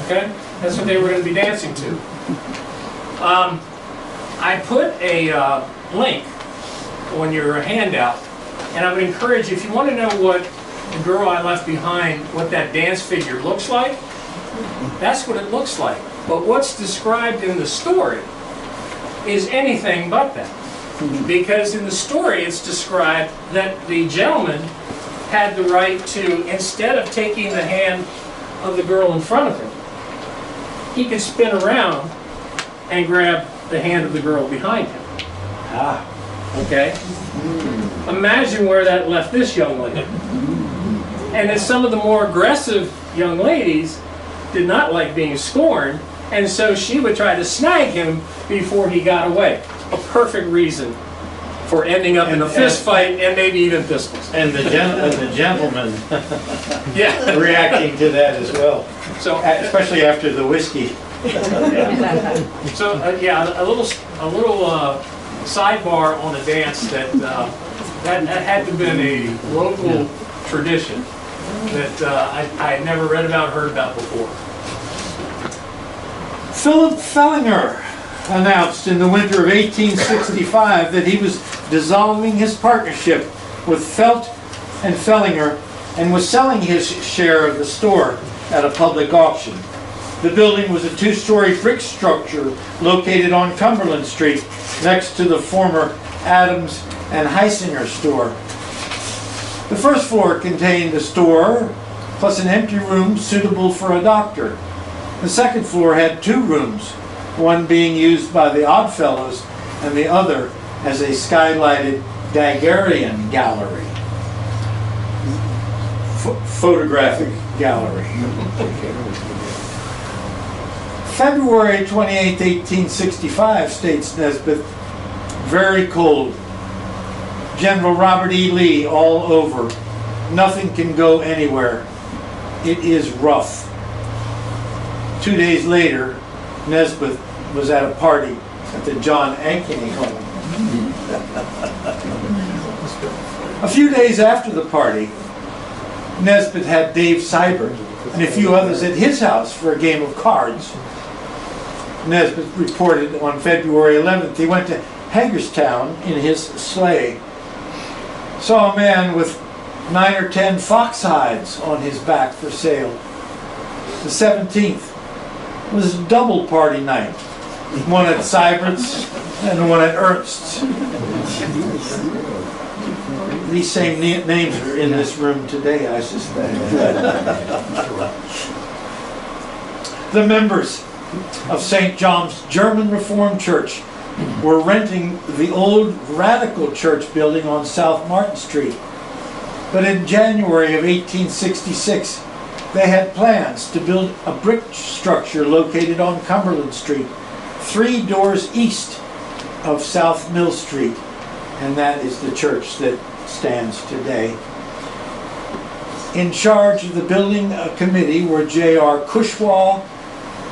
Okay, that's what they were going to be dancing to. I put a link on your handout, and I would encourage you, if you want to know what The Girl I Left Behind, what that dance figure looks like, that's what it looks like. But what's described in the story is anything but that. Because in the story it's described that the gentleman had the right to, instead of taking the hand of the girl in front of him, he could spin around and grab the hand of the girl behind him. Okay? Imagine where that left this young lady. And then some of the more aggressive young ladies did not like being scorned, and so she would try to snag him before he got away. A perfect reason for ending up in a fist fight and maybe even pistols. And the gentleman Yeah. reacting to that as well, So, especially after the whiskey. so yeah, a little sidebar on a dance that that had to have been a local tradition that I had never read about or heard about before. Philip Fellinger announced in the winter of 1865 that he was dissolving his partnership with Felt and Fellinger and was selling his share of the store at a public auction. The building was a two-story brick structure located on Cumberland Street next to the former Adams and Heisinger store. The first floor contained the store plus an empty room suitable for a doctor. The second floor had two rooms, one being used by the Oddfellows and the other as a skylighted Daguerrean gallery. Photographic gallery. February 28, 1865, states Nesbit, very cold. General Robert E. Lee all over. Nothing can go anywhere. It is rough. 2 days later, Nesbit was at a party at the John Ankeny home. A few days after the party, Nesbit had Dave Seibert and a few others at his house for a game of cards. Nesbit reported on February 11th he went to Hagerstown in his sleigh. Saw a man with 9 or 10 fox hides on his back for sale. The 17th was a double party night. One at Seibert's and one at Ernst's. These same names are in this room today, I suspect. The members of St. John's German Reformed Church were renting the old Radical Church building on South Martin Street. But in January of 1866, they had plans to build a brick structure located on Cumberland Street, 3 doors east of South Mill Street, and that is the church that stands today. In charge of the building committee were J.R. Cushwaw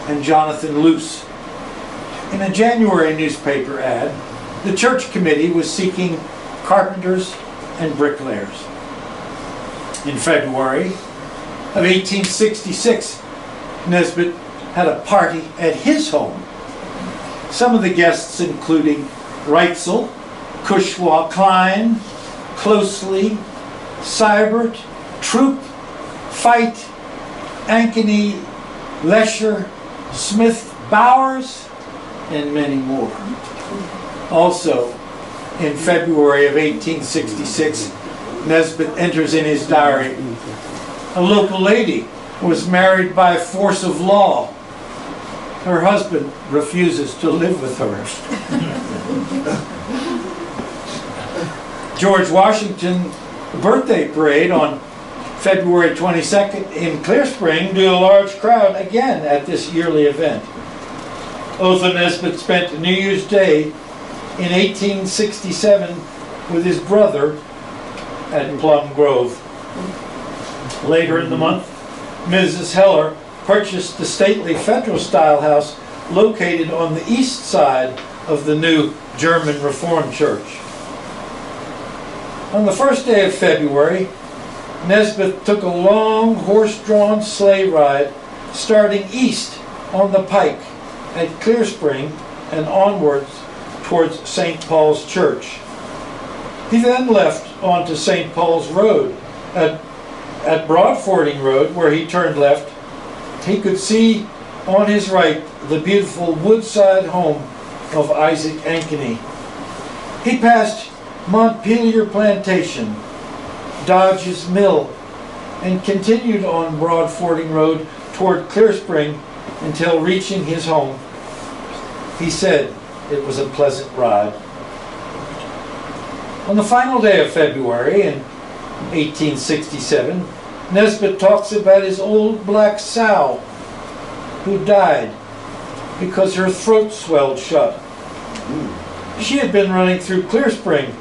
and Jonathan Luce. In a January newspaper ad, the church committee was seeking carpenters and bricklayers. In February of 1866, Nesbit had a party at his home. Some of the guests including Reitzel, Cushwaw Klein, Closely, Seibert, Troop, Feit, Ankeny, Lesher, Smith, Bowers, and many more. Also, in February of 1866, Nesbit enters in his diary, a local lady was married by force of law. Her husband refuses to live with her. George Washington birthday parade on February 22nd in Clear Spring drew a large crowd again at this yearly event. Otho Nesbitt spent New Year's Day in 1867 with his brother at Plumb Grove. Later in the month, Mrs. Heller purchased the stately Federal-style house located on the east side of the new German Reformed Church. On the first day of February, Nesbitt took a long horse-drawn sleigh ride starting east on the pike at Clear Spring and onwards towards St. Paul's Church. He then left onto St. Paul's Road. At Broadfording Road, where he turned left, he could see on his right the beautiful woodside home of Isaac Ankeny. He passed Montpelier Plantation, Dodge's Mill, and continued on Broadfording Road toward Clear Spring until reaching his home. He said it was a pleasant ride. On the final day of February in 1867, Nesbitt talks about his old black sow who died because her throat swelled shut. She had been running through Clear Spring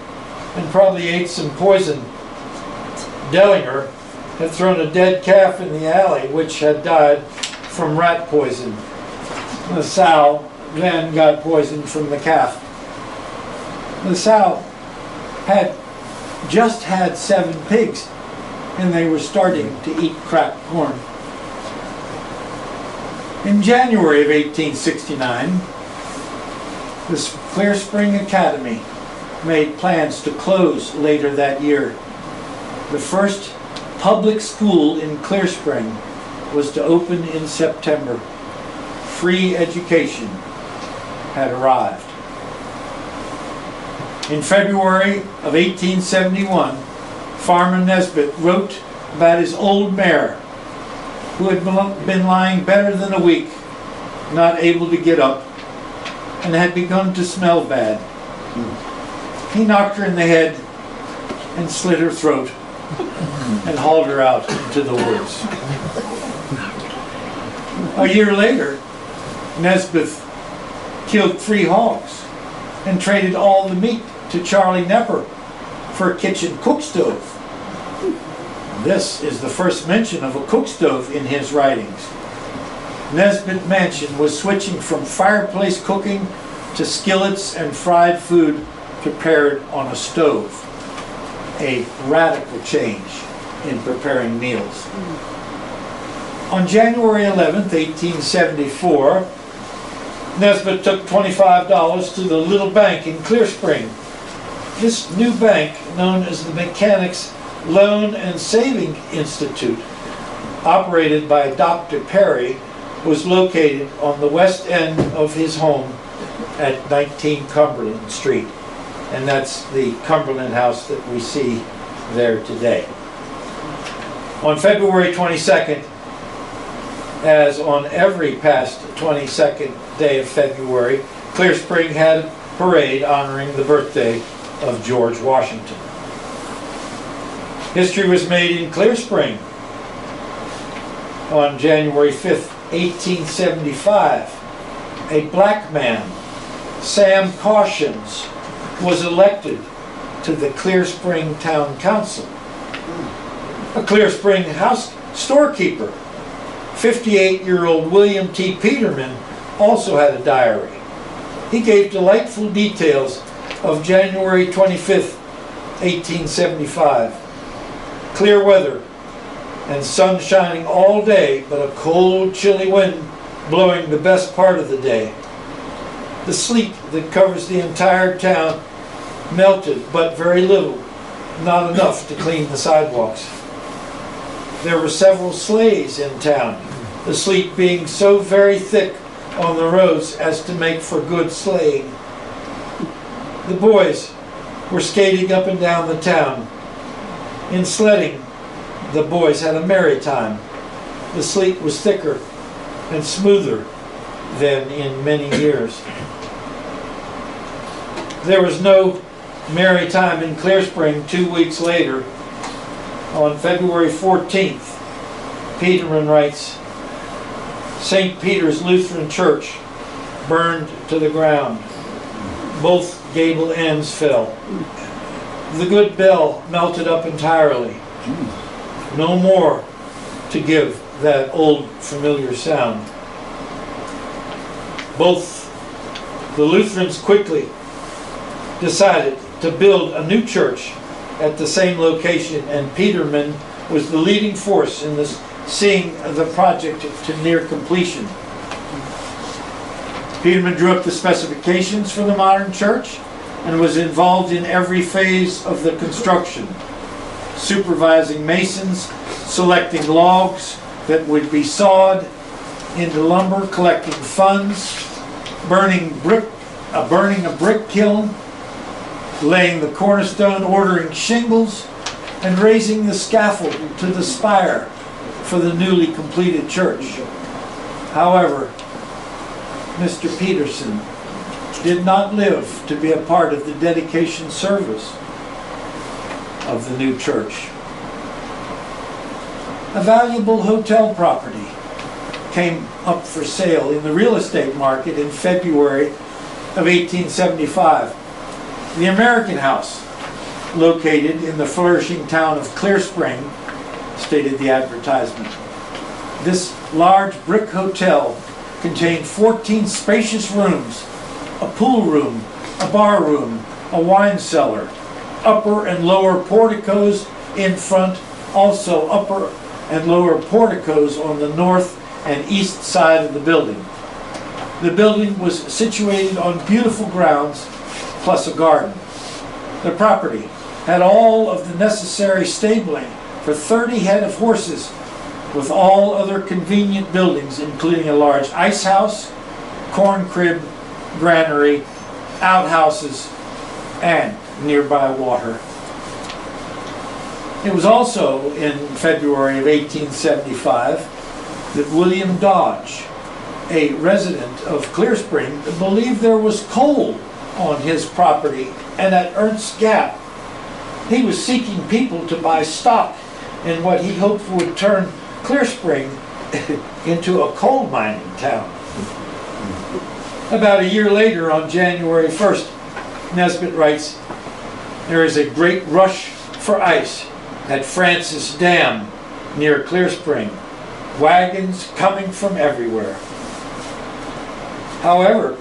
and probably ate some poison. Dellinger had thrown a dead calf in the alley which had died from rat poison. The sow then got poisoned from the calf. The sow had just had 7 pigs, and they were starting to eat cracked corn. In January of 1869, the Clear Spring Academy made plans to close later that year. The first public school in Clear Spring was to open in September. Free education had arrived. In February of 1871, Farmer Nesbitt wrote about his old mare, who had been lying better than a week, not able to get up, and had begun to smell bad. He knocked her in the head and slit her throat and hauled her out into the woods. A year later, Nesbitt killed 3 hogs and traded all the meat to Charlie Nepper for a kitchen cook stove. This is the first mention of a cook stove in his writings. Nesbitt Mansion was switching from fireplace cooking to skillets and fried food prepared on a stove. A radical change in preparing meals. On January 11th, 1874, Nesbitt took $25 to the little bank in Clear Spring. This new bank, known as the Mechanics' Loan and Saving Institute, operated by Dr. Perry, was located on the west end of his home at 19 Cumberland Street. And that's the Cumberland house that we see there today. On February 22nd, as on every past 22nd day of February, Clear Spring had a parade honoring the birthday of George Washington. History was made in Clear Spring on January 5th, 1875. A black man, Sam Cautions, was elected to the Clear Spring Town Council. A Clear Spring house storekeeper, 58-year-old William T. Peterman, also had a diary. He gave delightful details of January 25th, 1875. Clear weather and sun shining all day, but a cold, chilly wind blowing the best part of the day. The sleet that covers the entire town melted, but very little, not enough to clean the sidewalks. There were several sleighs in town, the sleet being so very thick on the roads as to make for good sleighing. The boys were skating up and down the town. In sledding, the boys had a merry time. The sleet was thicker and smoother than in many years. There was no merry time in Clear Spring 2 weeks later. On February 14th, Peterman writes, St. Peter's Lutheran Church burned to the ground. Both gable ends fell. The good bell melted up entirely. No more to give that old familiar sound. Both the Lutherans quickly decided to build a new church at the same location, and Peterman was the leading force in this, seeing the project to near completion. Peterman drew up the specifications for the modern church and was involved in every phase of the construction, supervising masons, selecting logs that would be sawed into lumber, collecting funds, burning a brick kiln, laying the cornerstone, ordering shingles, and raising the scaffold to the spire for the newly completed church. However, Mr. Peterson did not live to be a part of the dedication service of the new church. A valuable hotel property came up for sale in the real estate market in February of 1875. The American House, located in the flourishing town of Clear Spring, stated the advertisement. This large brick hotel contained 14 spacious rooms, a pool room, a bar room, a wine cellar, upper and lower porticos in front, also upper and lower porticos on the north and east side of the building. The building was situated on beautiful grounds, plus a garden. The property had all of the necessary stabling for 30 head of horses, with all other convenient buildings, including a large ice house, corn crib, granary, outhouses, and nearby water. It was also in February of 1875 that William Dodge, a resident of Clear Spring, believed there was coal on his property and at Ernst Gap. He was seeking people to buy stock in what he hoped would turn Clear Spring into a coal mining town. About a year later, on January 1st, Nesbitt writes, there is a great rush for ice at Francis Dam near Clear Spring. Wagons coming from everywhere. However,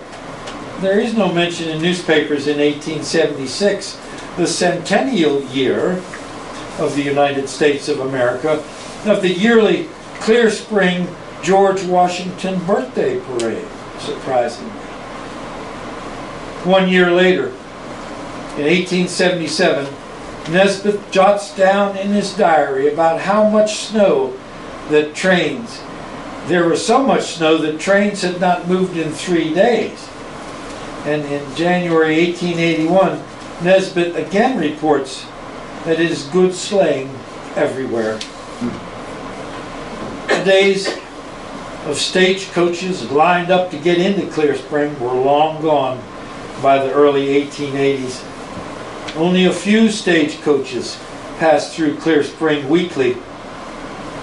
there is no mention in newspapers in 1876, the centennial year of the United States of America, of the yearly Clear Spring George Washington birthday parade, surprisingly. 1 year later, in 1877, Nesbitt jots down in his diary about how much snow that trains. There was so much snow that trains had not moved in 3 days. And in January 1881, Nesbitt again reports that it is good sleighing everywhere. The days of stagecoaches lined up to get into Clear Spring were long gone by the early 1880s. Only a few stagecoaches passed through Clear Spring weekly.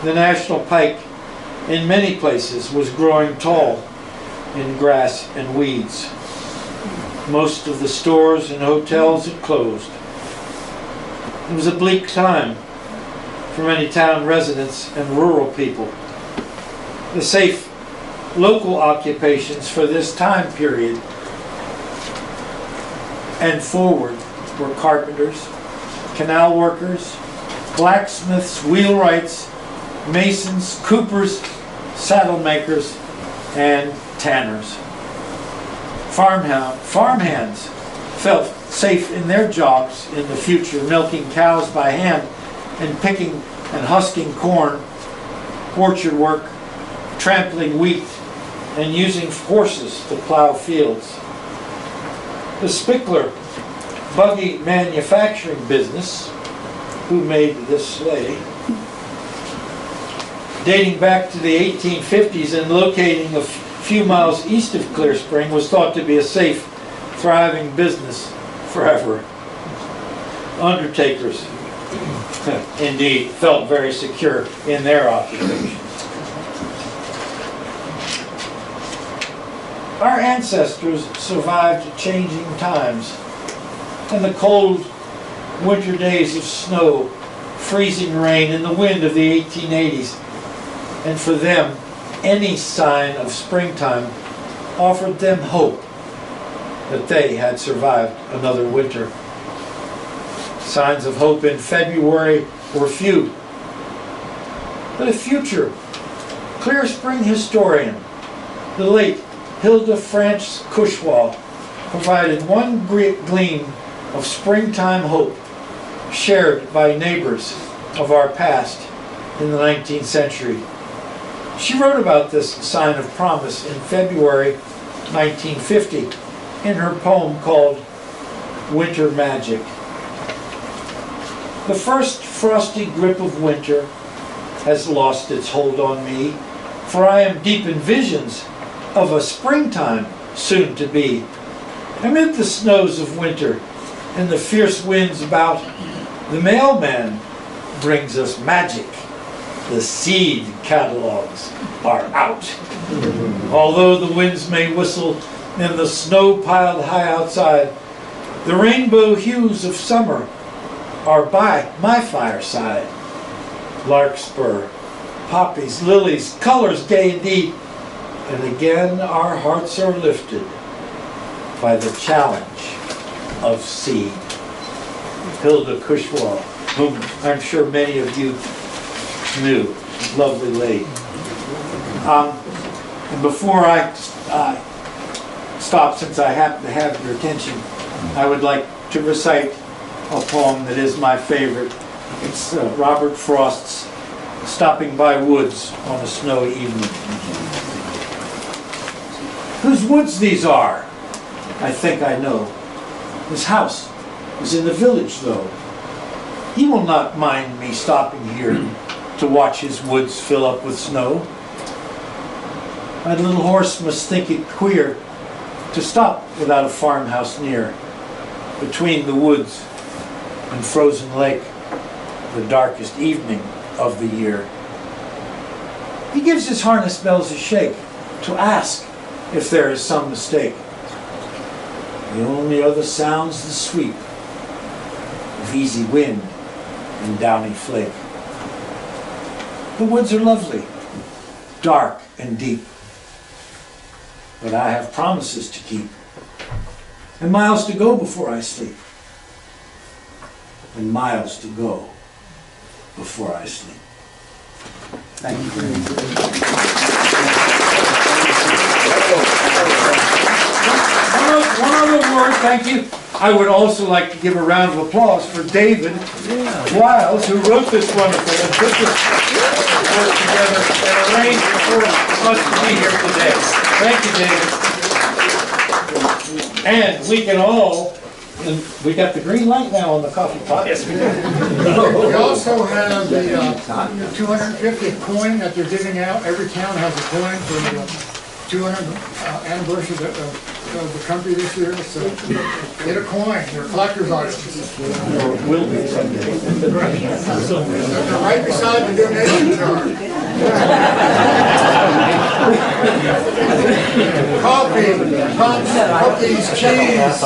The National Pike, in many places, was growing tall in grass and weeds. Most of the stores and hotels had closed. It was a bleak time for many town residents and rural people. The safe local occupations for this time period and forward were carpenters, canal workers, blacksmiths, wheelwrights, masons, coopers, saddle makers, and tanners. Farmhands felt safe in their jobs in the future, milking cows by hand and picking and husking corn, orchard work, trampling wheat, and using horses to plow fields. The Spickler buggy manufacturing business, who made this sleigh, dating back to the 1850s and locating a few miles east of Clear Spring, was thought to be a safe, thriving business forever. Undertakers, indeed, felt very secure in their occupation. Our ancestors survived changing times and the cold winter days of snow, freezing rain, and the wind of the 1880s. And for them, any sign of springtime offered them hope that they had survived another winter. Signs of hope in February were few. But a future Clear Spring historian, the late Hilda Franz Cushwall, provided one gleam of springtime hope shared by neighbors of our past in the 19th century. She wrote about this sign of promise in February 1950 in her poem called Winter Magic. The first frosty grip of winter has lost its hold on me, for I am deep in visions of a springtime soon to be. Amid the snows of winter and the fierce winds about, the mailman brings us magic. The seed catalogs are out. Although the winds may whistle and the snow piled high outside, the rainbow hues of summer are by my fireside. Larkspur, poppies, lilies, colors gay indeed, and again our hearts are lifted by the challenge of seed. Hilda Cushwall, whom I'm sure many of you knew, lovely lady. And before I stop, since I happen to have your attention, I would like to recite a poem that is my favorite. It's Robert Frost's Stopping by Woods on a Snowy Evening. Whose woods these are, I think I know. His house is in the village, though. He will not mind me stopping here to watch his woods fill up with snow. My little horse must think it queer to stop without a farmhouse near, between the woods and frozen lake, the darkest evening of the year. He gives his harness bells a shake to ask if there is some mistake. The only other sound's the sweep of easy wind and downy flake. The woods are lovely, dark and deep, but I have promises to keep and miles to go before I sleep, and miles to go before I sleep. Thank you very much. One other word, thank you. I would also like to give a round of applause for David Wiles, who wrote this wonderful and put this work together and arranged for us to be here today. Thank you, David. And we can all, we got the green light now on the coffee pot. Yes, we do. We also have the 250th coin that they're giving out. Every town has a coin for the 200th anniversary of the country this year. So get a coin. They're collector's items. Or will be someday. They're right beside the donation card. Coffee, punch, cookies, cheese.